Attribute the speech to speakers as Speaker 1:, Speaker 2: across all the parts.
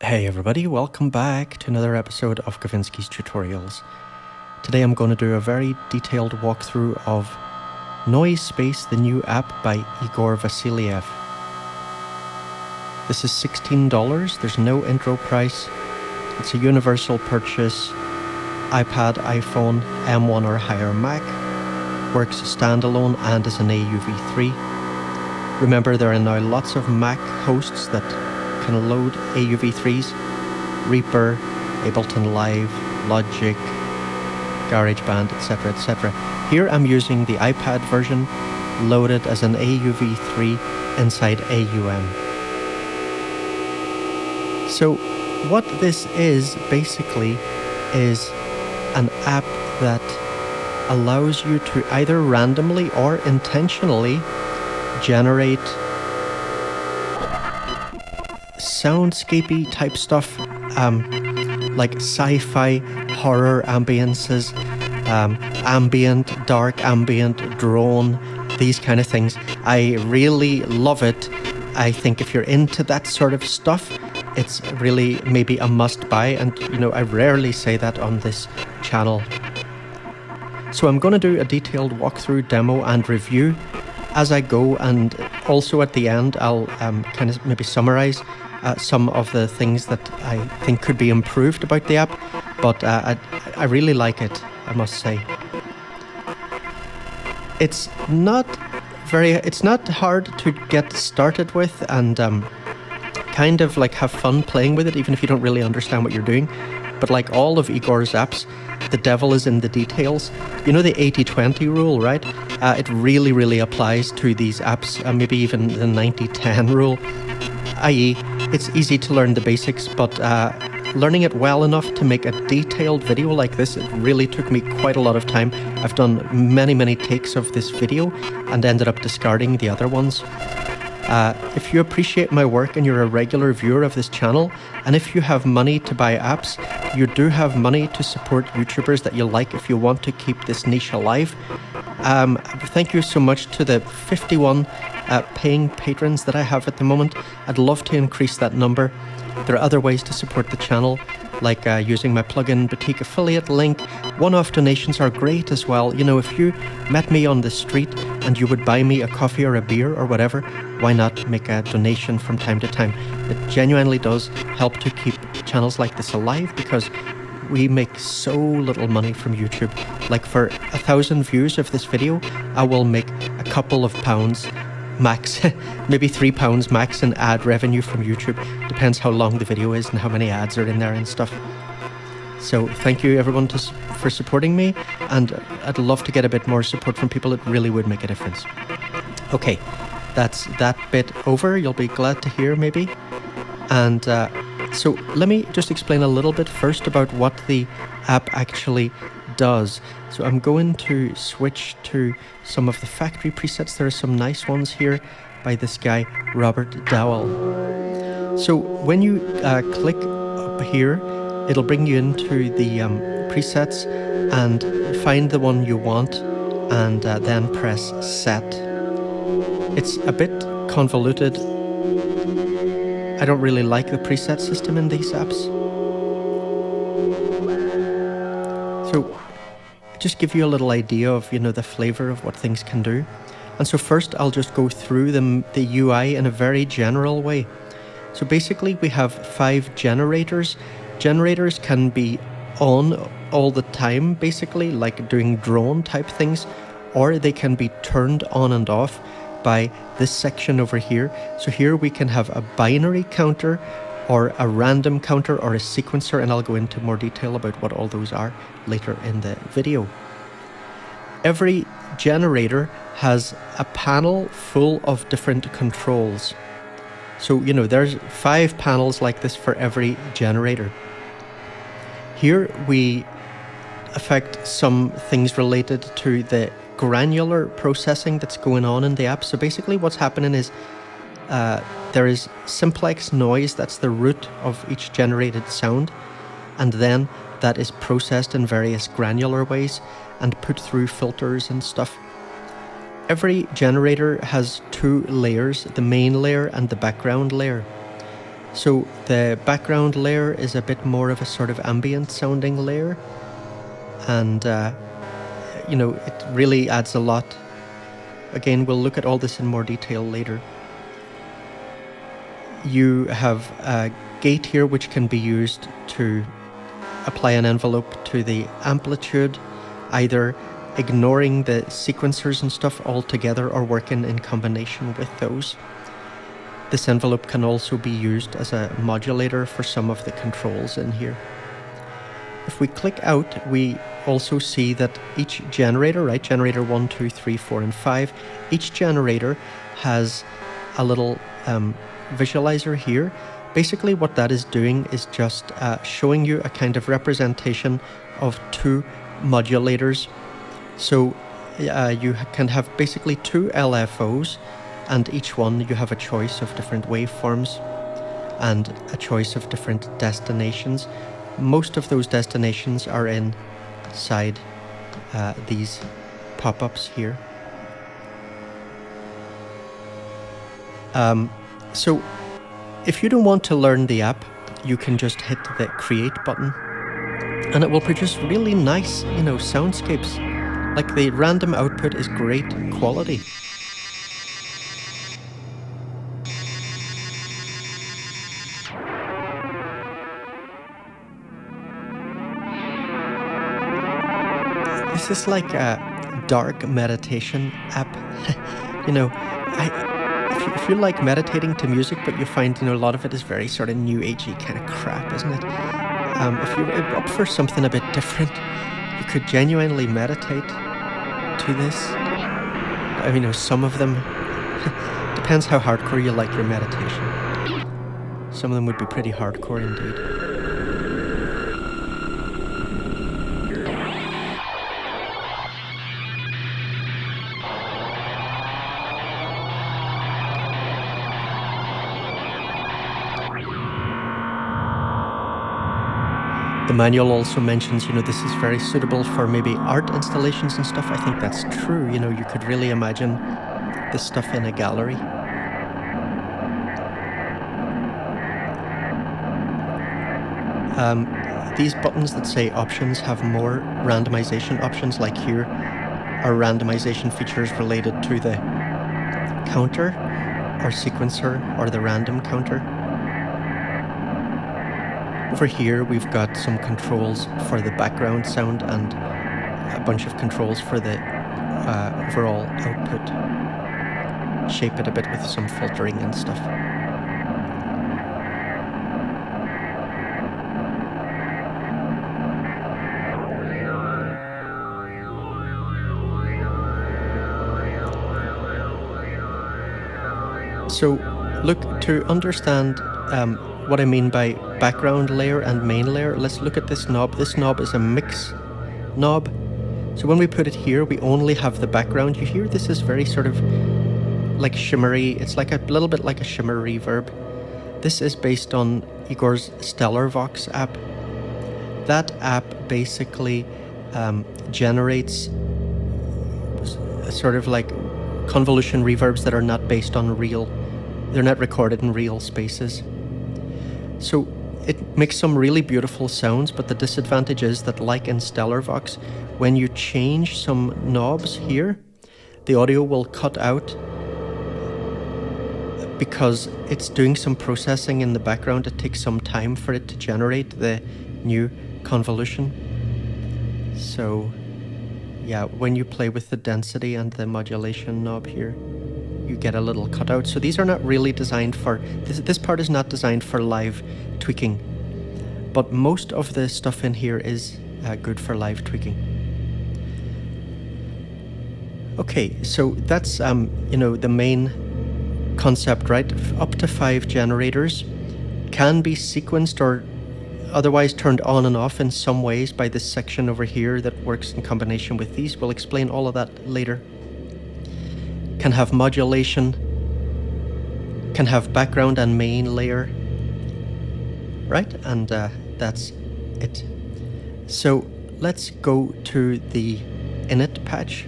Speaker 1: Hey everybody, welcome back to another episode of Gavinski's Tutorials. Today I'm going to do a very detailed walkthrough of NoiseSpace, the new app by Igor Vasiliev. This is $16, there's no intro price, it's a universal purchase, iPad, iPhone, M1 or higher Mac, works standalone and as an AUV3. Remember, there are now lots of Mac hosts that can load AUV3s, Reaper, Ableton Live, Logic, GarageBand, etc, etc. Here I'm using the iPad version loaded as an AUV3 inside AUM. So what this is basically is an app that allows you to either randomly or intentionally generate soundscapey type stuff, like sci-fi, horror ambiences, ambient, dark ambient, drone, these kind of things. I really love it. I think if you're into that sort of stuff, it's really maybe a must-buy, and you know, I rarely say that on this channel. So I'm going to do a detailed walkthrough, demo and review as I go, and also at the end I'll kind of maybe summarize some of the things that I think could be improved about the app, but I really like it, I must say. It's not hard to get started with, and kind of like have fun playing with it, even if you don't really understand what you're doing. But like all of Igor's apps, the devil is in the details. You know the 80-20 rule, right? It really, really applies to these apps, maybe even the 90-10 rule, i.e. it's easy to learn the basics, but learning it well enough to make a detailed video like this, it really took me quite a lot of time. I've done many takes of this video and ended up discarding the other ones. If you appreciate my work and you're a regular viewer of this channel, and if you have money to buy apps, you do have money to support YouTubers that you like if you want to keep this niche alive. Thank you so much to the 51 paying patrons that I have at the moment. I'd love to increase that number. There are other ways to support the channel, like using my plugin boutique affiliate link. One-off donations are great as well. You know, if you met me on the street and you would buy me a coffee or a beer or whatever, why not make a donation from time to time? It genuinely does help to keep channels like this alive, because we make so little money from YouTube. Like for 1,000 views of this video, I will make a couple of pounds max, maybe £3 max in ad revenue from YouTube. Depends how long the video is and how many ads are in there and stuff. So thank you everyone for supporting me, and I'd love to get a bit more support from people. It really would make a difference. Okay, that's that bit over. You'll be glad to hear maybe. And so let me just explain a little bit first about what the app actually does. So I'm going to switch to some of the factory presets. There are some nice ones here by this guy, Robert Dowell. So when you click up here, it'll bring you into the presets and find the one you want, and then press set. It's a bit convoluted. I don't really like the preset system in these apps. So just give you a little idea of, you know, the flavor of what things can do. And so first I'll just go through the UI in a very general way. So basically we have 5 generators. Generators can be on all the time, basically, like doing drone type things, or they can be turned on and off by this section over here. So here we can have a binary counter, or a random counter, or a sequencer, and I'll go into more detail about what all those are later in the video. Every generator has a panel full of different controls. So, you know, there's 5 panels like this for every generator. Here we affect some things related to the granular processing that's going on in the app. So basically what's happening is there is simplex noise, that's the root of each generated sound, and then that is processed in various granular ways and put through filters and stuff. Every generator has 2 layers, the main layer and the background layer. So the background layer is a bit more of a sort of ambient sounding layer, and you know, it really adds a lot. Again, we'll look at all this in more detail later. You have a gate here which can be used to apply an envelope to the amplitude, either ignoring the sequencers and stuff altogether or working in combination with those. This envelope can also be used as a modulator for some of the controls in here. If we click out, we also see that each generator, right, generator 1, 2, 3, 4, and 5, each generator has a little visualizer here. Basically what that is doing is just showing you a kind of representation of two modulators. So you can have basically two LFOs, and each one you have a choice of different waveforms and a choice of different destinations. Most of those destinations are inside these pop-ups here. So if you don't want to learn the app, you can just hit the create button and it will produce really nice, you know, soundscapes. Like the random output is great quality. This is like a dark meditation app. You know, if you like meditating to music, but you find, you know, a lot of it is very sort of new agey kind of crap, isn't it? If you're up for something a bit different, you could genuinely meditate to this. I mean, you know, some of them, depends how hardcore you like your meditation. Some of them would be pretty hardcore indeed. The manual also mentions, you know, this is very suitable for maybe art installations and stuff. I think that's true. You know, you could really imagine this stuff in a gallery. These buttons that say options have more randomization options, like here are randomization features related to the counter or sequencer or the random counter. Over here we've got some controls for the background sound and a bunch of controls for the overall output. Shape it a bit with some filtering and stuff. So look, to understand what I mean by background layer and main layer, let's look at this knob. This knob is a mix knob. So when we put it here, we only have the background. You hear this is very sort of like shimmery. It's like a little bit like a shimmer reverb. This is based on Igor's Stellar Vox app. That app basically generates sort of like convolution reverbs that are not based on real, they're not recorded in real spaces. So it makes some really beautiful sounds, but the disadvantage is that, like in Stellar Vox, when you change some knobs here, the audio will cut out because it's doing some processing in the background. It takes some time for it to generate the new convolution. So yeah, when you play with the density and the modulation knob here, you get a little cutout. So these are not really designed for, this part is not designed for live tweaking, but most of the stuff in here is good for live tweaking. Okay, so that's you know, the main concept, right? Up to 5 generators can be sequenced or otherwise turned on and off in some ways by this section over here that works in combination with these. We'll explain all of that later. Can have modulation, can have background and main layer, right? And that's it. So let's go to the init patch.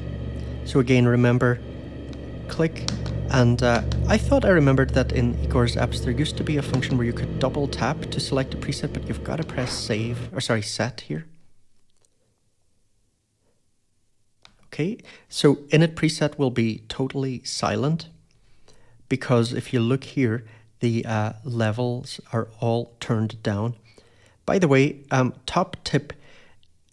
Speaker 1: So again, remember, click And I thought I remembered that in Igor's apps there used to be a function where you could double tap to select a preset, but you've got to press set here. Okay, so init preset will be totally silent, because if you look here, the levels are all turned down. By the way, top tip,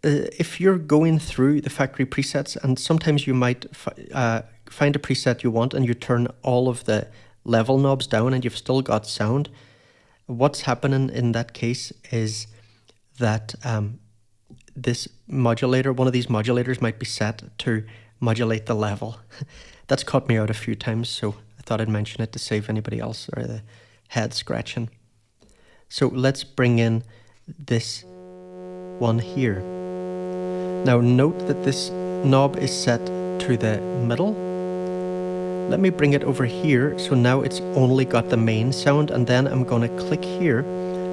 Speaker 1: if you're going through the factory presets, and sometimes you might find a preset you want and you turn all of the level knobs down and you've still got sound, what's happening in that case is that this modulator, one of these modulators might be set to modulate the level. That's caught me out a few times, so I thought I'd mention it to save anybody else or the head scratching. So let's bring in this one here. Now note that this knob is set to the middle. Let me bring it over here, so now it's only got the main sound, and then I'm going to click here.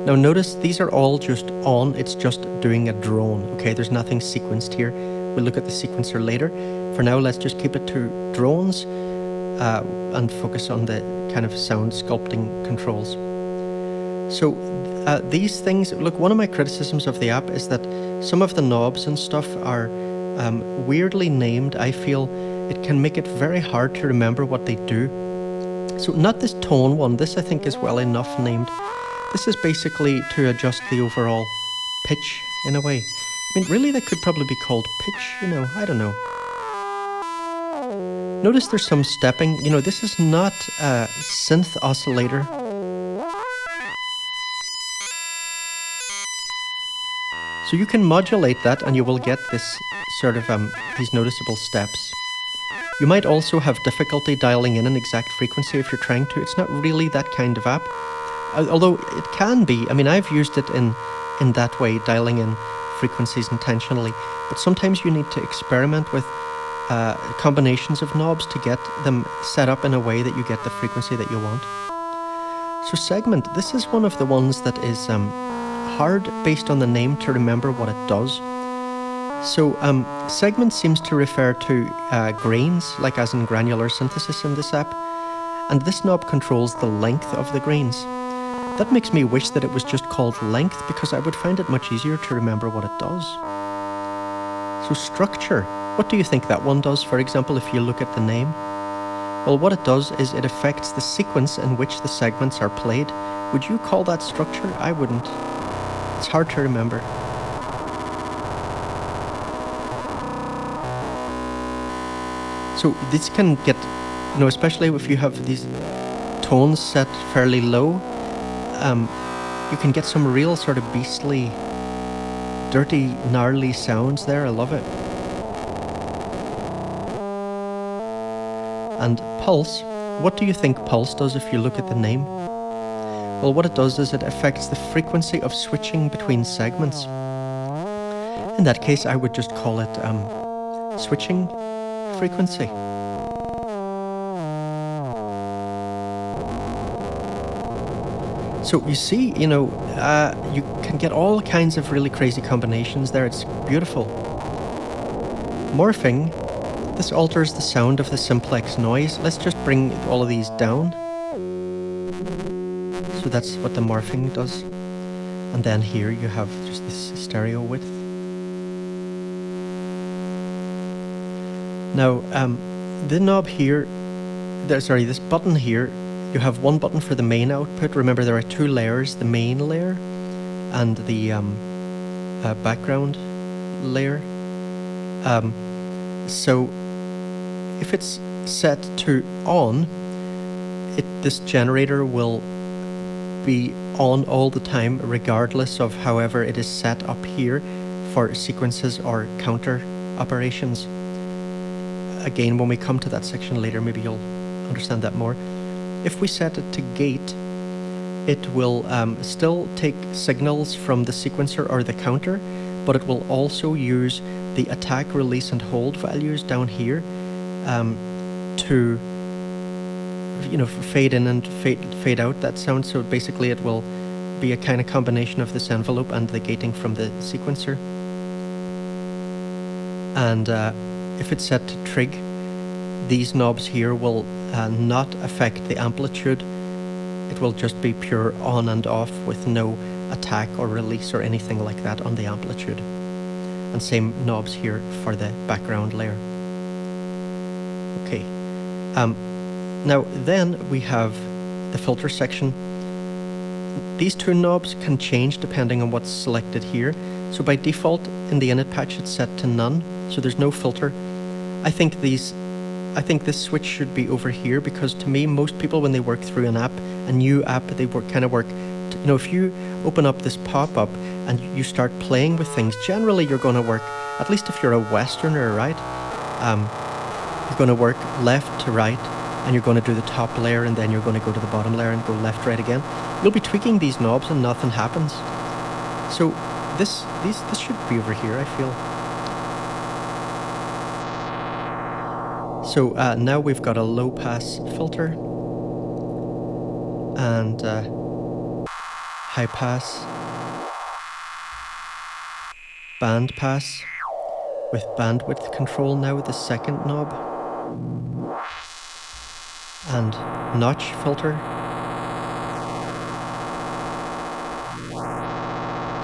Speaker 1: Now notice these are all just on, it's just doing a drone, okay? There's nothing sequenced here. We'll look at the sequencer later. For now, let's just keep it to drones and focus on the kind of sound sculpting controls. So these things, look, one of my criticisms of the app is that some of the knobs and stuff are weirdly named. I feel it can make it very hard to remember what they do. So not this tone one, this I think is well enough named. This is basically to adjust the overall pitch in a way. I mean, really, that could probably be called pitch, you know, I don't know. Notice there's some stepping. You know, this is not a synth oscillator. So you can modulate that and you will get this sort of, these noticeable steps. You might also have difficulty dialing in an exact frequency if you're trying to. It's not really that kind of app. Although it can be. I mean, I've used it in that way, dialing in frequencies intentionally. But sometimes you need to experiment with combinations of knobs to get them set up in a way that you get the frequency that you want. So segment, this is one of the ones that is hard based on the name to remember what it does. So segment seems to refer to grains, like as in granular synthesis in this app. And this knob controls the length of the grains. That makes me wish that it was just called length, because I would find it much easier to remember what it does. So structure, what do you think that one does, for example, if you look at the name? Well, what it does is it affects the sequence in which the segments are played. Would you call that structure? I wouldn't. It's hard to remember. So this can get, you know, especially if you have these tones set fairly low, you can get some real sort of beastly, dirty, gnarly sounds there. I love it. And pulse, what do you think pulse does if you look at the name? Well, what it does is it affects the frequency of switching between segments. In that case, I would just call it switching frequency. So you see, you know, you can get all kinds of really crazy combinations there. It's beautiful. Morphing, this alters the sound of the simplex noise. Let's just bring all of these down. So that's what the morphing does. And then here you have just this stereo width. Now, the knob here, this button here, you have one button for the main output. Remember, there are two layers, the main layer and the background layer. So if it's set to on, this generator will be on all the time, regardless of however it is set up here for sequences or counter operations. Again, when we come to that section later, maybe you'll understand that more. If we set it to gate, it will still take signals from the sequencer or the counter, but it will also use the attack, release, and hold values down here to, you know, fade in and fade out that sound. So basically it will be a kind of combination of this envelope and the gating from the sequencer. And if it's set to trig, these knobs here will not affect the amplitude. It will just be pure on and off with no attack or release or anything like that on the amplitude. And same knobs here for the background layer. Okay. Now then we have the filter section. These two knobs can change depending on what's selected here. So by default in the init patch it's set to none, so there's no filter. I think this switch should be over here, because to me most people when they work through an app, a new app, they kind of work, you know, if you open up this pop-up and you start playing with things, generally you're going to work, at least if you're a Westerner, right? You're going to work left to right, and you're going to do the top layer, and then you're going to go to the bottom layer and go left, right again. You'll be tweaking these knobs and nothing happens. So this should be over here, I feel. So now we've got a low pass filter and high pass, band pass with bandwidth control now with the second knob, and notch filter.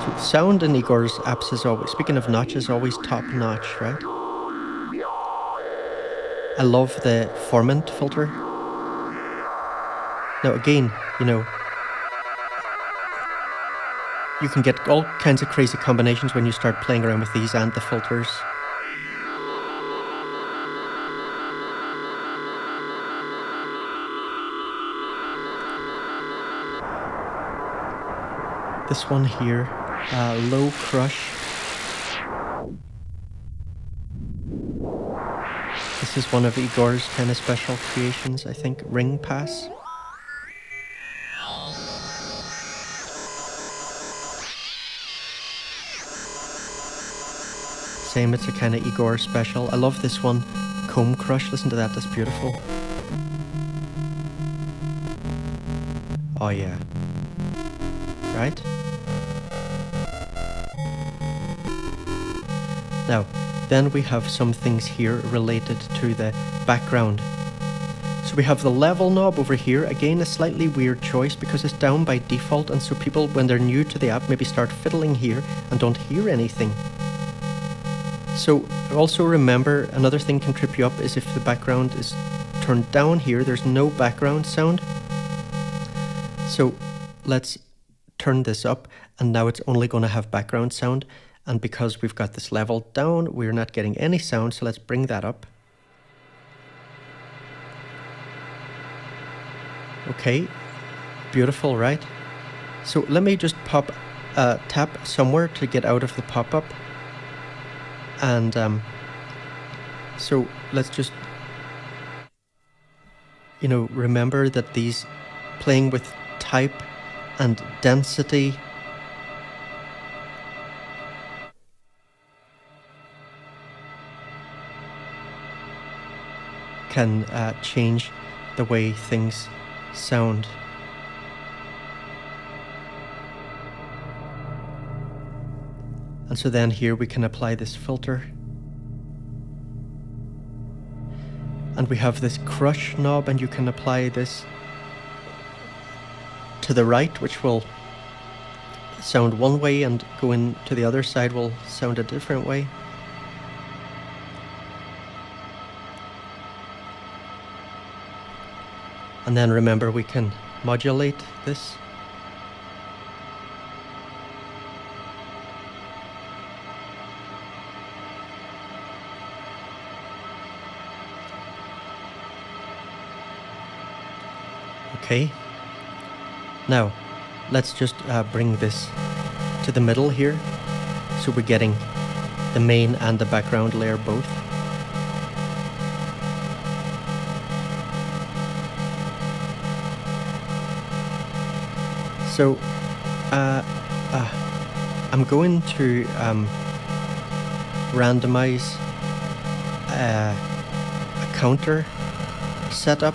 Speaker 1: So sound in Igor's apps is always, speaking of notch, is always top notch, right? I love the formant filter. Now again, you know, you can get all kinds of crazy combinations when you start playing around with these and the filters. This one here, low crush. This is one of Igor's kind of special creations, I think, ring pass. Same, it's a kind of Igor special. I love this one, comb crush, listen to that, that's beautiful. Oh yeah. Right? Now, then we have some things here related to the background. So we have the level knob over here, again a slightly weird choice because it's down by default, and so people when they're new to the app maybe start fiddling here and don't hear anything. So also remember, another thing can trip you up is if the background is turned down here, there's no background sound. So let's turn this up, and now it's only going to have background sound. And because we've got this level down, we're not getting any sound, so let's bring that up. Okay, beautiful, right? So let me just tap somewhere to get out of the pop-up. And so let's just, you know, remember that these playing with type and density can change the way things sound. And so then here we can apply this filter. And we have this crush knob, and you can apply this to the right, which will sound one way, and go in to the other side will sound a different way. And then remember, we can modulate this. Okay. Now, let's just bring this to the middle here. So we're getting the main and the background layer both. So, I'm going to randomize a counter setup.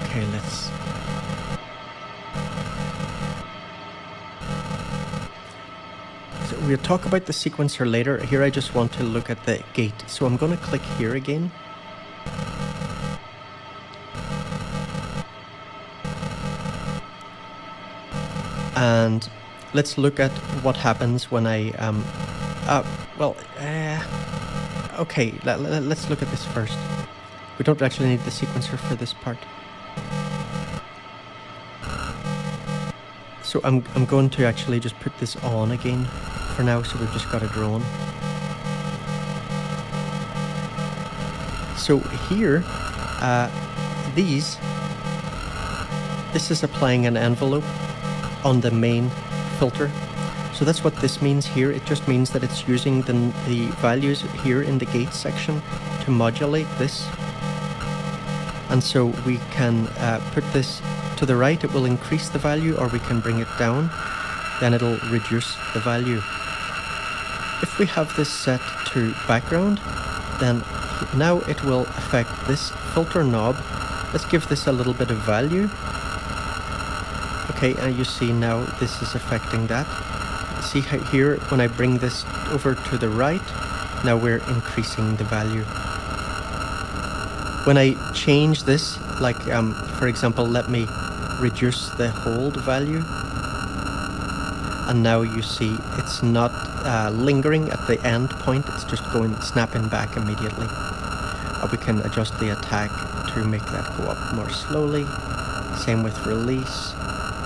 Speaker 1: Okay, let's. we'll talk about the sequencer later. Here I just want to look at the gate. So I'm going to click here again. And let's look at what happens when I, okay, let's look at this first. We don't actually need the sequencer for this part. So I'm going to actually just put this on again for now, so we've just got it drawn. So here, this is applying an envelope on the main filter. So that's what this means here. It just means that it's using the values here in the gate section to modulate this. And so we can put this to the right, it will increase the value, or we can bring it down, then it'll reduce the value. If we have this set to background, then now it will affect this filter knob. Let's give this a little bit of value. Okay, and you see now this is affecting that. See how here, when I bring this over to the right, now we're increasing the value. When I change this, like for example, let me reduce the hold value, and now you see it's not lingering at the end point, it's just snapping back immediately. We can adjust the attack to make that go up more slowly. Same with release.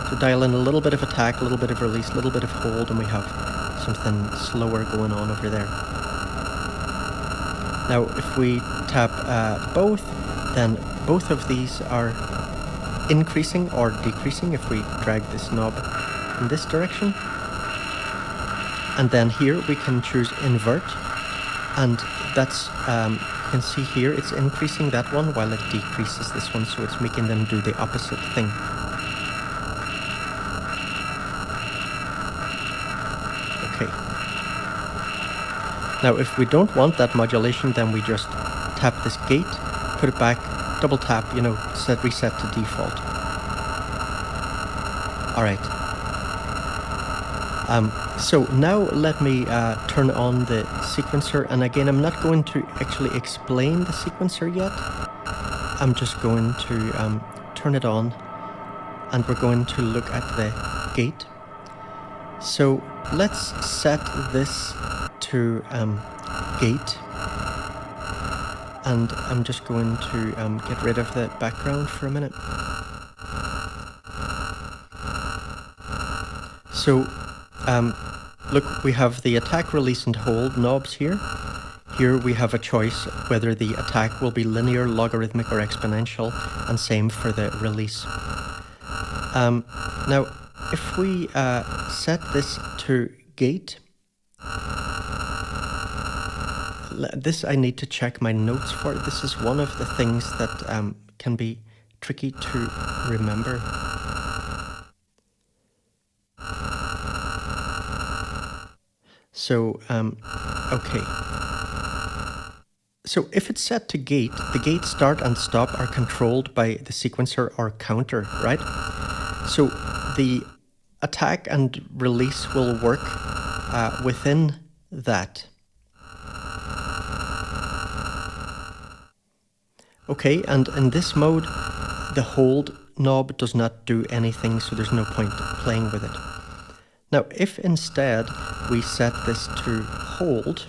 Speaker 1: So dial in a little bit of attack, a little bit of release, a little bit of hold, and we have something slower going on over there. Now if we tap both, then both of these are increasing or decreasing if we drag this knob in this direction. And then here we can choose invert, and that's you can see here it's increasing that one while it decreases this one, so it's making them do the opposite thing. Okay. Now if we don't want that modulation, then we just tap this gate, put it back, double tap, reset to default. All right. So now let me turn on the sequencer, and again, I'm not going to actually explain the sequencer yet. I'm just going to turn it on, and we're going to look at the gate. So let's set this to gate. And I'm just going to get rid of the background for a minute. So, look, we have the attack, release, and hold knobs here. Here we have a choice whether the attack will be linear, logarithmic, or exponential, and same for the release. Now, if we set this to gate, this I need to check my notes for. This is one of the things that can be tricky to remember. So, okay. So if it's set to gate, the gate start and stop are controlled by the sequencer or counter, right? So the attack and release will work within that. Okay, and in this mode, the hold knob does not do anything, so there's no point playing with it. Now, if instead we set this to hold,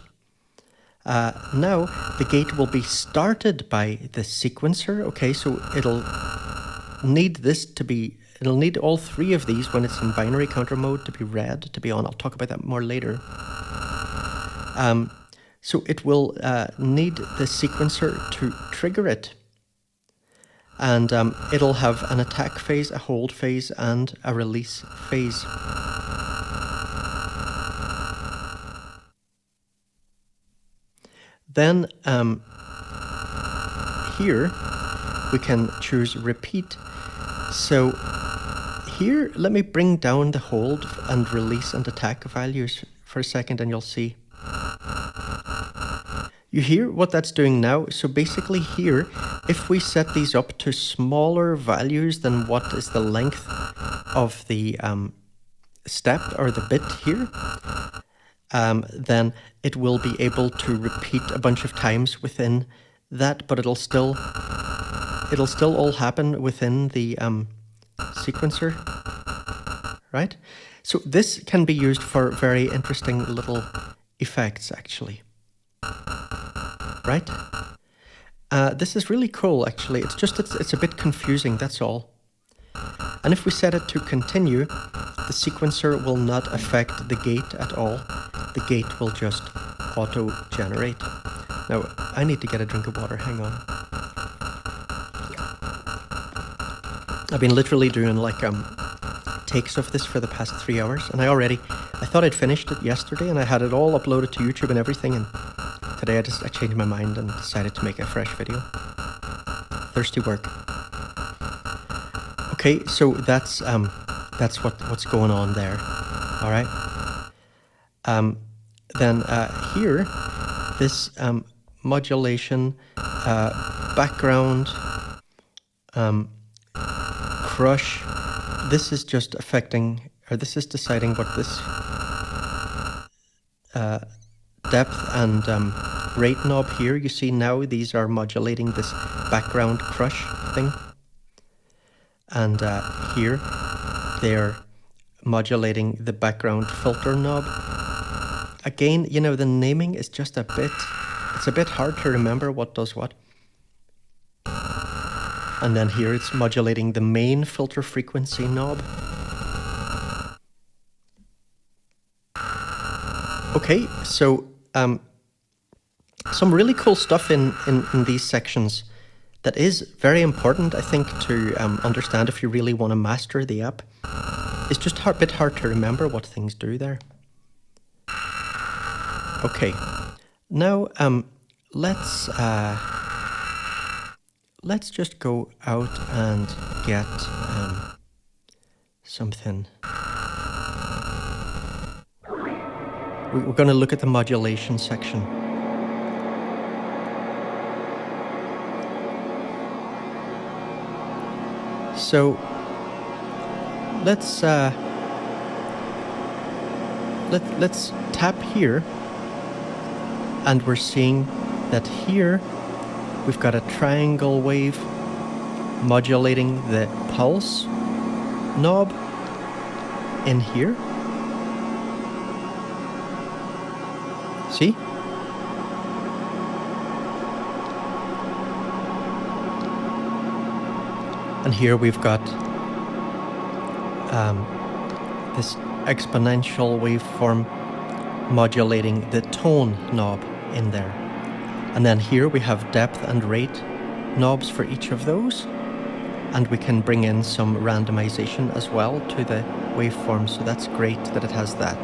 Speaker 1: now the gate will be started by the sequencer. Okay, so it'll need it'll need all three of these when it's in binary counter mode to be red, to be on. I'll talk about that more later. So it will need the sequencer to trigger it. And it'll have an attack phase, a hold phase, and a release phase. Then here we can choose repeat. So here, let me bring down the hold and release and attack values for a second, and you'll see. You hear what that's doing now? So basically here, if we set these up to smaller values than what is the length of the step or the bit here, then it will be able to repeat a bunch of times within that, but it'll still all happen within the sequencer, right? So this can be used for very interesting little effects, actually, right? This is really cool, actually. It's just it's a bit confusing, that's all. And if we set it to continue, the sequencer will not affect the gate at all. The gate will just auto-generate. Now, I need to get a drink of water, hang on. I've been literally doing like takes of this for the past 3 hours, and I thought I'd finished it yesterday, and I had it all uploaded to YouTube and everything, and today I changed my mind and decided to make a fresh video. Thirsty work. Okay, so that's what's going on there. All right. Then here, this modulation, background, crush. This is just affecting, or this is deciding what this depth and rate knob here. You see now these are modulating this background crush thing. And here they're modulating the background filter knob. Again, you know, the naming is just it's a bit hard to remember what does what. And then here it's modulating the main filter frequency knob. Okay, so some really cool stuff in these sections that is very important, I think, to understand if you really want to master the app. It's just a bit hard to remember what things do there. Okay, now let's just go out and get something. We're going to look at the modulation section. So let's tap here, and we're seeing that here we've got a triangle wave modulating the pulse knob in here. See? And here we've got this exponential waveform modulating the tone knob in there. And then here we have depth and rate knobs for each of those. And we can bring in some randomization as well to the waveform. So that's great that it has that.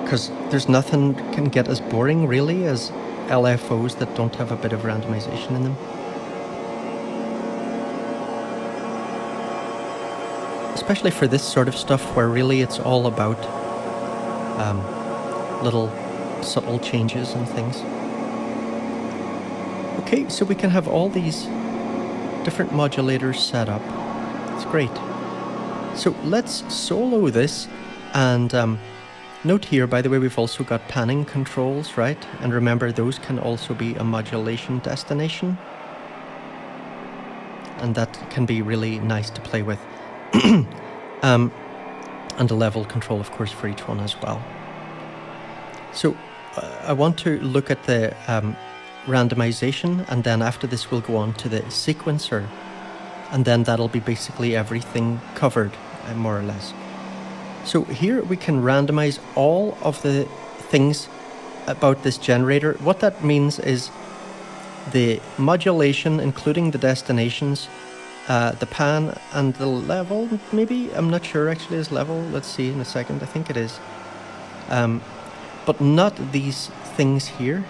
Speaker 1: Because there's nothing can get as boring really as LFOs that don't have a bit of randomization in them. Especially for this sort of stuff where really it's all about little subtle changes and things. Okay, so we can have all these different modulators set up. It's great. So let's solo this, and note here, by the way, we've also got panning controls, right? And remember, those can also be a modulation destination. And that can be really nice to play with. And a level control, of course, for each one as well. So I want to look at the randomization, and then after this we'll go on to the sequencer, and then that'll be basically everything covered, more or less. So here we can randomize all of the things about this generator. What that means is the modulation, including the destinations, the pan and the level, maybe, I'm not sure actually is level, let's see in a second, I think it is. But not these things here.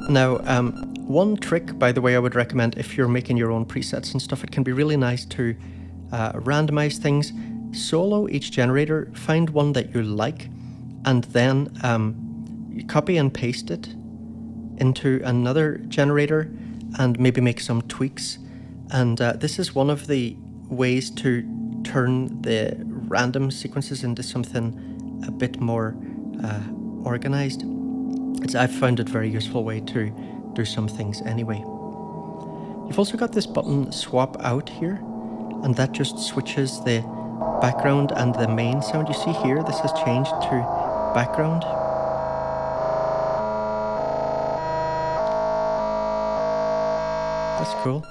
Speaker 1: Now, one trick, by the way, I would recommend if you're making your own presets and stuff, it can be really nice to randomize things, solo each generator, find one that you like, and then copy and paste it into another generator, and maybe make some tweaks. And this is one of the ways to turn the random sequences into something a bit more organized. I've found it a very useful way to do some things anyway. You've also got this button swap out here, and that just switches the background and the main sound. You see here, this has changed to background. That's cool.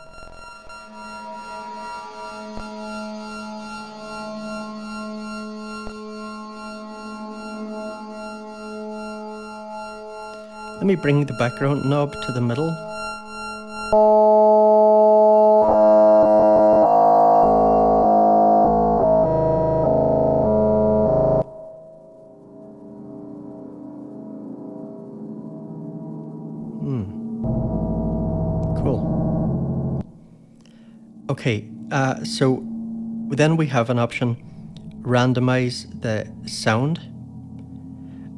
Speaker 1: Let me bring the background knob to the middle. Cool. Okay, so then we have an option, randomize the sound.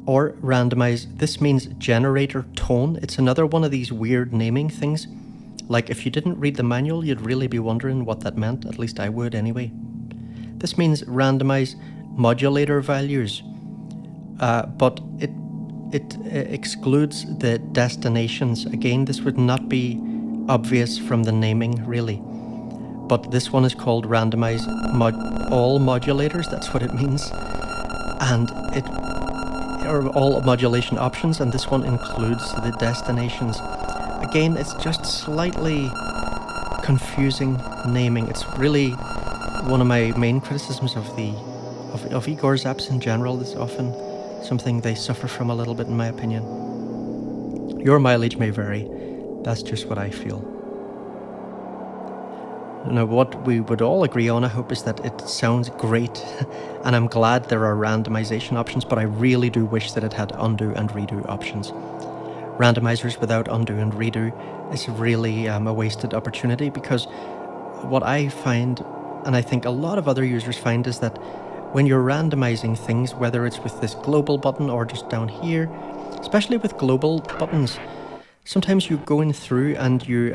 Speaker 1: Or randomize, this means generator tone. It's another one of these weird naming things. Like if you didn't read the manual, you'd really be wondering what that meant. At least I would anyway. This means randomize modulator values, but it excludes the destinations. Again, this would not be obvious from the naming really. But this one is called randomize all modulators. That's what it means. And it or all modulation options, and this one includes the destinations. Again, it's just slightly confusing naming. It's really one of my main criticisms of Igor's apps in general. It's often something they suffer from a little bit, in my opinion. Your mileage may vary. That's just what I feel. Now, what we would all agree on, I hope, is that it sounds great, and I'm glad there are randomization options, but I really do wish that it had undo and redo options. Randomizers without undo and redo is really a wasted opportunity, because what I find, and I think a lot of other users find, is that when you're randomizing things, whether it's with this global button or just down here, especially with global buttons, sometimes you go in through and you're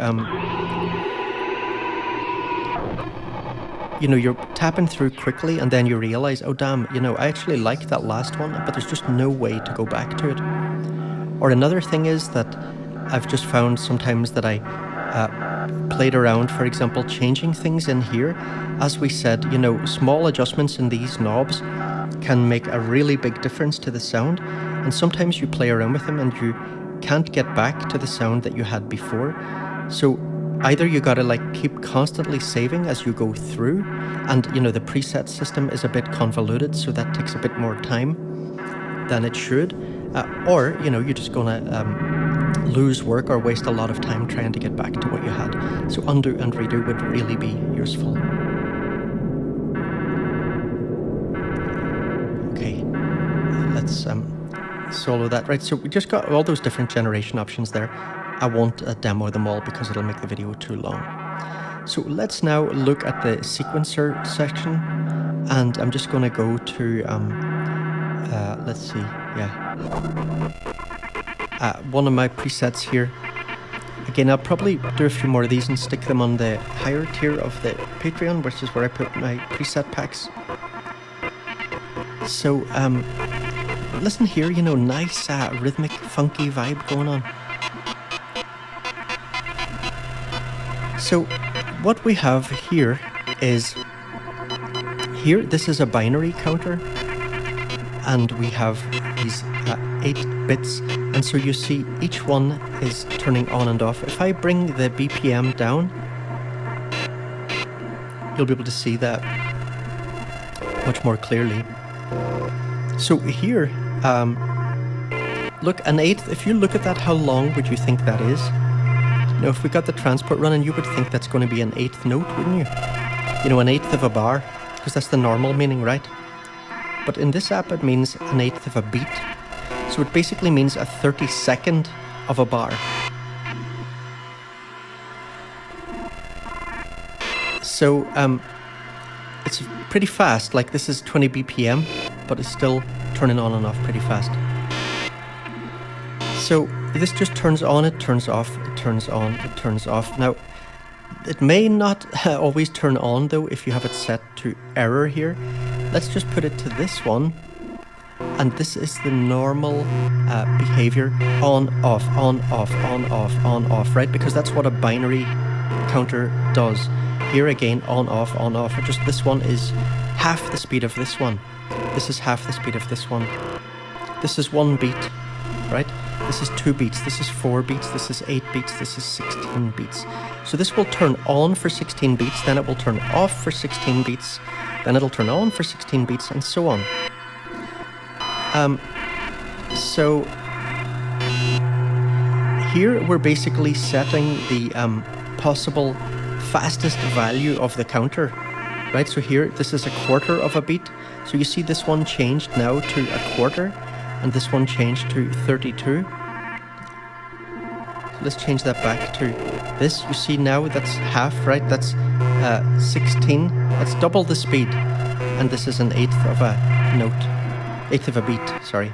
Speaker 1: tapping through quickly, and then you realize, oh damn, I actually like that last one, but there's just no way to go back to it. Or another thing is that I've just found sometimes that I played around, for example, changing things in here. As we said, small adjustments in these knobs can make a really big difference to the sound, and sometimes you play around with them and you can't get back to the sound that you had before. So either you gotta keep constantly saving as you go through, and the preset system is a bit convoluted, so that takes a bit more time than it should, or you're just gonna lose work or waste a lot of time trying to get back to what you had. So undo and redo would really be useful. Okay, let's solo that. Right, so we just got all those different generation options there. I won't demo them all because it'll make the video too long. So let's now look at the sequencer section, and I'm just going to go to, let's see, one of my presets here. Again, I'll probably do a few more of these and stick them on the higher tier of the Patreon, which is where I put my preset packs. So, listen here, nice rhythmic, funky vibe going on. So what we have here is, this is a binary counter, and we have these 8 bits, and so you see each one is turning on and off. If I bring the BPM down, you'll be able to see that much more clearly. So here, look, an eighth, if you look at that, how long would you think that is? Now, if we got the transport running, you would think that's going to be an 8th note, wouldn't you? An 1/8 of a bar, because that's the normal meaning, right? But in this app, it means an 1/8 of a beat. So it basically means a 32nd of a bar. So it's pretty fast. This is 20 BPM, but it's still turning on and off pretty fast. So this just turns on, it turns off, it turns on, it turns off. Now, it may not always turn on though if you have it set to error here. Let's just put it to this one. And this is the normal behavior: on, off, on, off, on, off, on, off, right? Because that's what a binary counter does. Here again, on, off, on, off. Just this one is half the speed of this one. This is half the speed of this one. This is 1 beat, right? This is 2 beats. This is 4 beats. This is 8 beats. This is 16 beats. So this will turn on for 16 beats, then it will turn off for 16 beats, then it'll turn on for 16 beats, and so on. So here we're basically setting the possible fastest value of the counter, right? So here, this is a quarter of a beat. So you see this one changed now to a quarter, and this one changed to 32. So let's change that back to this. You see now that's half, right? That's 16. That's double the speed. And this is an eighth of a note. Eighth of a beat, sorry.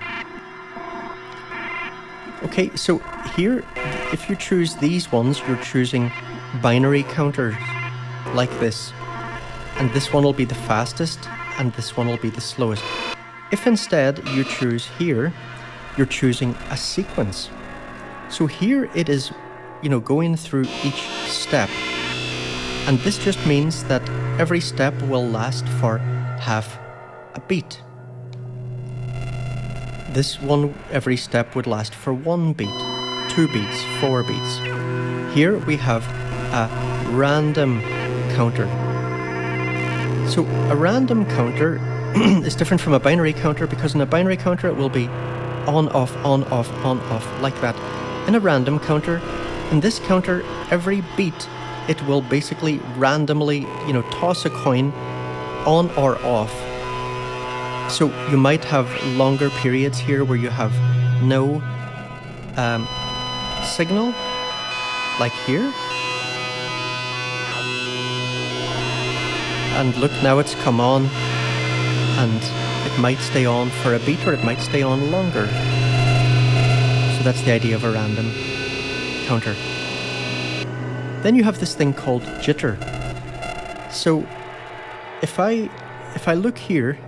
Speaker 1: Okay, so here, if you choose these ones, you're choosing binary counters like this. And this one will be the fastest, and this one will be the slowest. If instead you choose here, you're choosing a sequence. So here it is, going through each step. And this just means that every step will last for half a beat. This one, every step would last for 1 beat, 2 beats, 4 beats. Here we have a random counter. So a random counter is different from a binary counter, because in a binary counter it will be on, off, like that. In a random counter, in this counter, every beat, it will basically randomly, toss a coin on or off. So you might have longer periods here where you have no signal, like here. And look, now it's come on, and it might stay on for a beat, or it might stay on longer. So that's the idea of a random counter. Then you have this thing called jitter. So if I look here,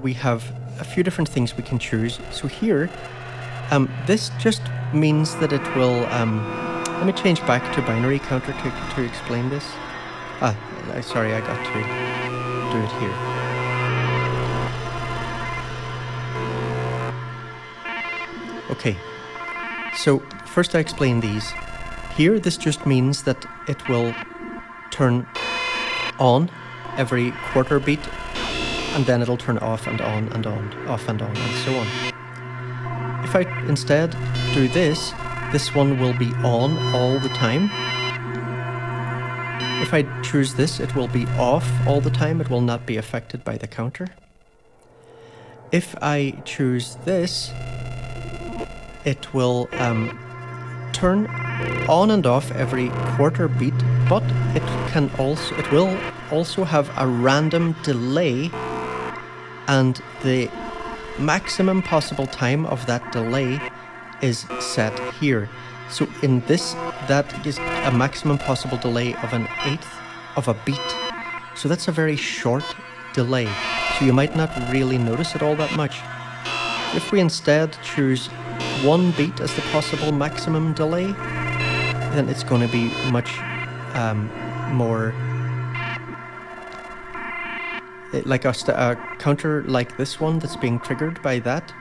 Speaker 1: we have a few different things we can choose. So here, this just means that it will, let me change back to binary counter to explain this. Sorry, I got to do it here. Okay, so first I explain these. Here, this just means that it will turn on every quarter beat, and then it'll turn off and on and on, off and on, and so on. If I instead do this, this one will be on all the time. If I choose this, it will be off all the time. It will not be affected by the counter. If I choose this, it will turn on and off every quarter beat, but it will also have a random delay, and the maximum possible time of that delay is set here. So in this, that is a maximum possible delay of 1/8 of a beat. So that's a very short delay. So you might not really notice it all that much. If we instead choose 1 beat as the possible maximum delay, then it's going to be much more like a counter like this one that's being triggered by that.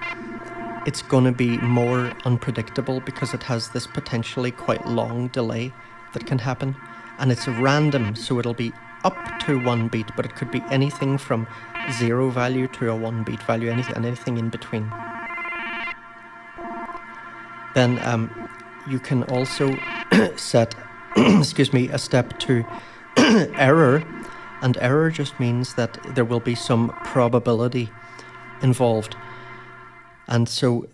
Speaker 1: It's going to be more unpredictable because it has this potentially quite long delay that can happen, and it's random, so it'll be up to 1 beat, but it could be anything from 0 value to a 1 beat value, anything in between. Then you can also set a step to error, and error just means that there will be some probability involved. And so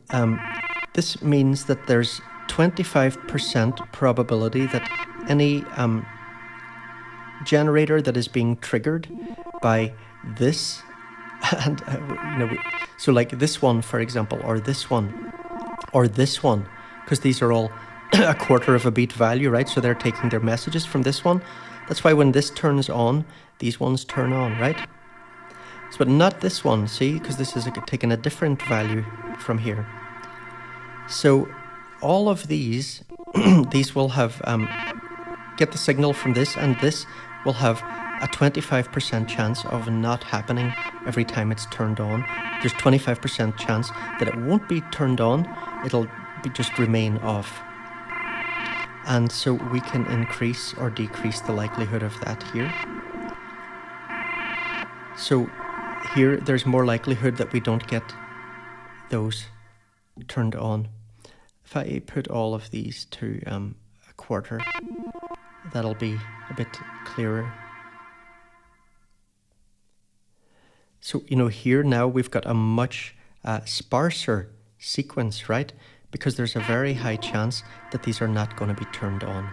Speaker 1: this means that there's 25% probability that any generator that is being triggered by this, and so like this one, for example, or this one, because these are all a quarter of a beat value, right? So they're taking their messages from this one. That's why when this turns on, these ones turn on, right? So, but not this one, see? Because this is taking a different value from here. So all of these, these will have, get the signal from this, and this will have a 25% chance of not happening every time it's turned on. There's 25% chance that it won't be turned on, it'll just remain off. And so we can increase or decrease the likelihood of that here. So here there's more likelihood that we don't get those turned on. If I put all of these to a quarter, that'll be a bit clearer. So, you know, here now we've got a much sparser sequence, right? Because there's a very high chance that these are not going to be turned on.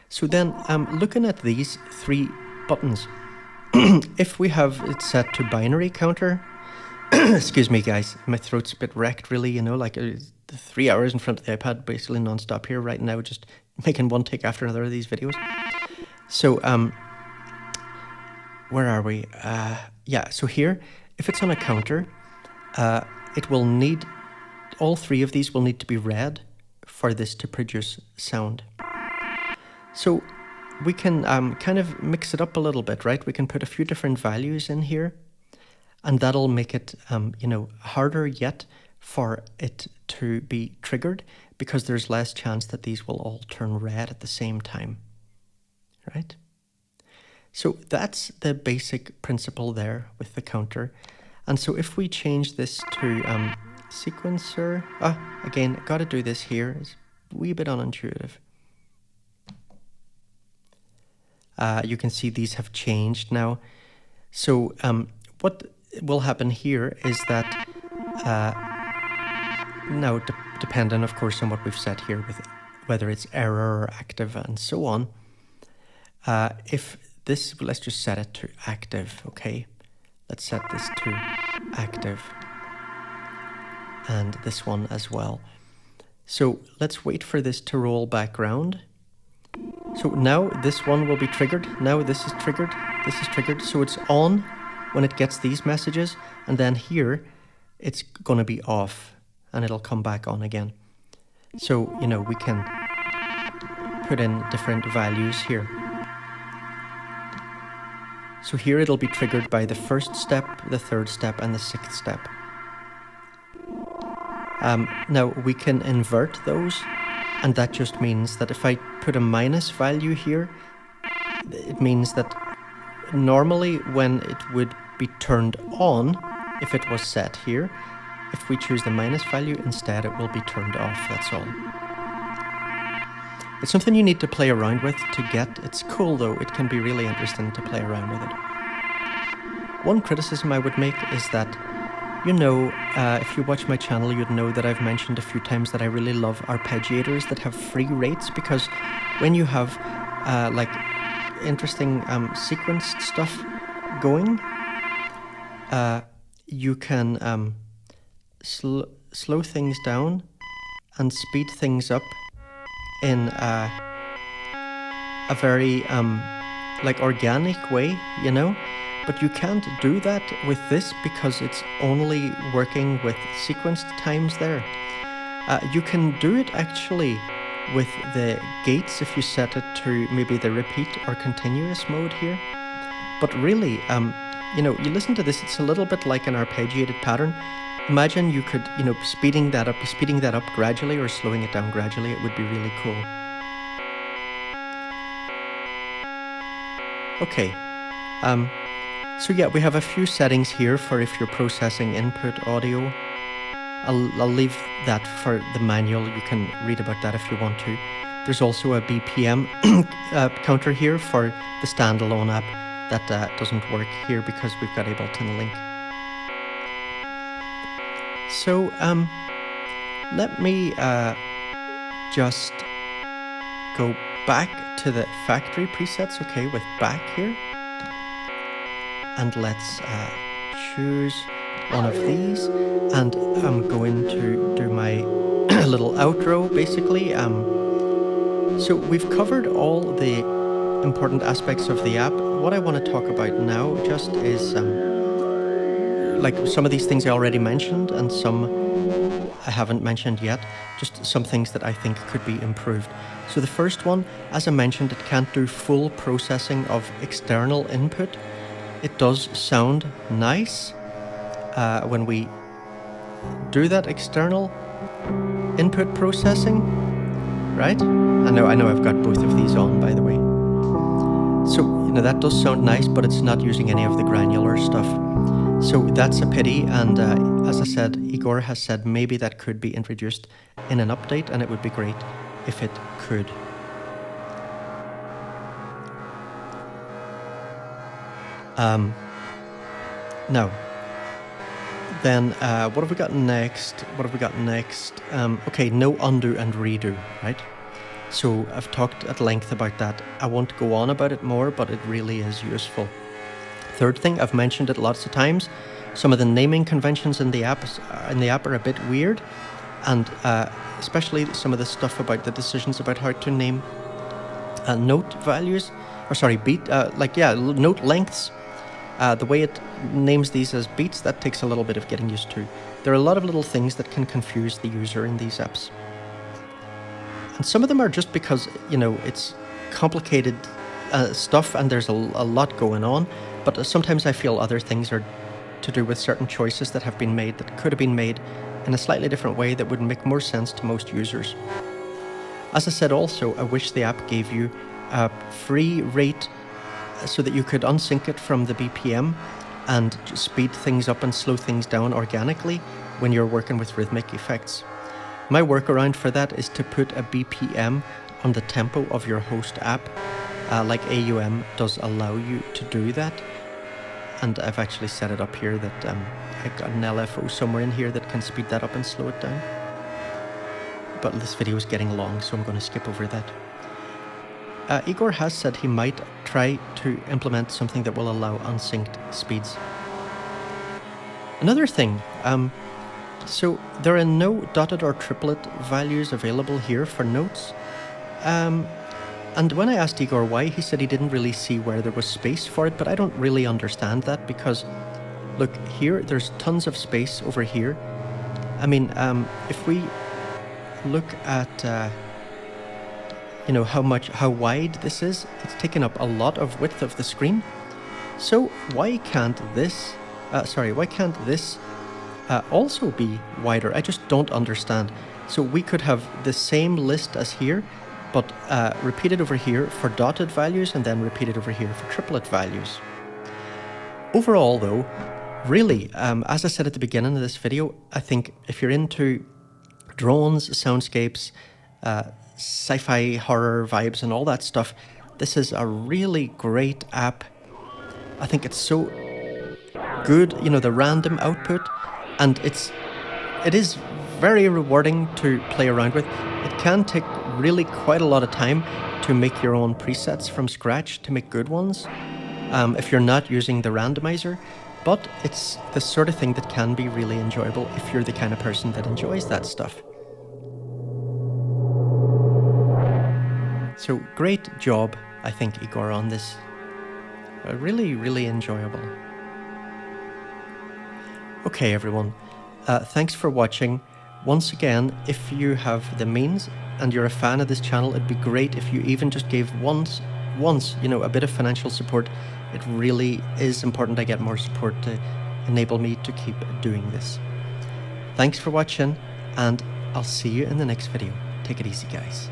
Speaker 1: So then, looking at these three buttons, if we have it set to binary counter, excuse me guys, my throat's a bit wrecked really, you know, like the 3 hours in front of the iPad, basically non-stop here right now, just making one take after another of these videos. So, where are we? Yeah, so here, if it's on a counter, it will need, all three of these will need to be red for this to produce sound. So we can kind of mix it up a little bit, right? We can put a few different values in here, and that'll make it, you know, harder yet for it to be triggered, because there's less chance that these will all turn red at the same time, right? So that's the basic principle there with the counter. And so if we change this to sequencer, again, got to do this here. It's a wee bit unintuitive. You can see these have changed now. So what will happen here is that, now dependent of course on what we've set here with whether it's error or active and so on, if this, let's just set it to active, okay? Let's set this to active. And this one as well. So let's wait for this to roll back round. So now this one will be triggered. Now this is triggered. This is triggered. So it's on when it gets these messages. And then here, it's going to be off. And it'll come back on again. So, you know, we can put in different values here. So here it'll be triggered by the first step, the third step, and the sixth step. Now we can invert those, and that just means that if I put a minus value here, it means that normally when it would be turned on, if it was set here, if we choose the minus value instead, it will be turned off, that's all. It's something you need to play around with to get. It's cool though, it can be really interesting to play around with it. One criticism I would make is that, you know, if you watch my channel, you'd know that I've mentioned a few times that I really love arpeggiators that have free rates, because when you have like interesting sequenced stuff going, you can slow things down and speed things up in a very like organic way, you know. But you can't do that with this because it's only working with sequenced times there. You can do it actually with the gates if you set it to maybe the repeat or continuous mode here. But really, you know, you listen to this, it's a little bit like an arpeggiated pattern. Imagine you could, you know, speeding that up gradually or slowing it down gradually. It would be really cool. Okay. So yeah, we have a few settings here for if you're processing input audio. I'll leave that for the manual. You can read about that if you want to. There's also a BPM counter here for the standalone app. That doesn't work here because we've got Ableton Link. So let me just go back to the factory presets, okay, with back here. And let's choose one of these, and I'm going to do my a little outro, basically. So we've covered all the important aspects of the app. What I want to talk about now just is like some of these things I already mentioned and some I haven't mentioned yet, just some things that I think could be improved. So the first one, as I mentioned, it can't do full processing of external input. It does sound nice when we do that external input processing, right? I know I've got both of these on, by the way. So, that does sound nice, but it's not using any of the granular stuff. So that's a pity, and as I said, Igor has said maybe that could be introduced in an update, and it would be great if it could. Now, then what have we got next? Okay, no undo and redo, right? So I've talked at length about that. I won't go on about it more, but it really is useful. Third thing, I've mentioned it lots of times. Some of the naming conventions in the app are a bit weird, and especially some of the stuff about the decisions about how to name note values, note lengths. The way it names these as beats, that takes a little bit of getting used to. There are a lot of little things that can confuse the user in these apps. And some of them are just because, it's complicated stuff and there's a lot going on. But sometimes I feel other things are to do with certain choices that have been made that could have been made in a slightly different way that would make more sense to most users. As I said also, I wish the app gave you a free rate so that you could unsync it from the BPM and speed things up and slow things down organically when you're working with rhythmic effects. My workaround for that is to put a BPM on the tempo of your host app, like AUM does allow you to do that. And I've actually set it up here that I've got an LFO somewhere in here that can speed that up and slow it down. But this video is getting long, so I'm going to skip over that. Igor has said he might try to implement something that will allow unsynced speeds. Another thing, so there are no dotted or triplet values available here for notes. And when I asked Igor why, he said he didn't really see where there was space for it, but I don't really understand that because, look, here, there's tons of space over here. I mean, if we look at, how wide this is, it's taken up a lot of width of the screen. So why can't this also be wider? I just don't understand. So we could have the same list as here, but repeated over here for dotted values and then repeated over here for triplet values. Overall though, really, as I said at the beginning of this video, I think if you're into drones, soundscapes, sci-fi horror vibes and all that stuff, this is a really great app. I think it's so good, the random output, and it is very rewarding to play around with. It can take really quite a lot of time to make your own presets from scratch to make good ones if you're not using the randomizer, but it's the sort of thing that can be really enjoyable if you're the kind of person that enjoys that stuff. So great job, I think, Igor, on this. Really, really enjoyable. Okay, everyone. Thanks for watching. Once again, if you have the means and you're a fan of this channel, it'd be great if you even just gave once, a bit of financial support. It really is important I get more support to enable me to keep doing this. Thanks for watching, and I'll see you in the next video. Take it easy, guys.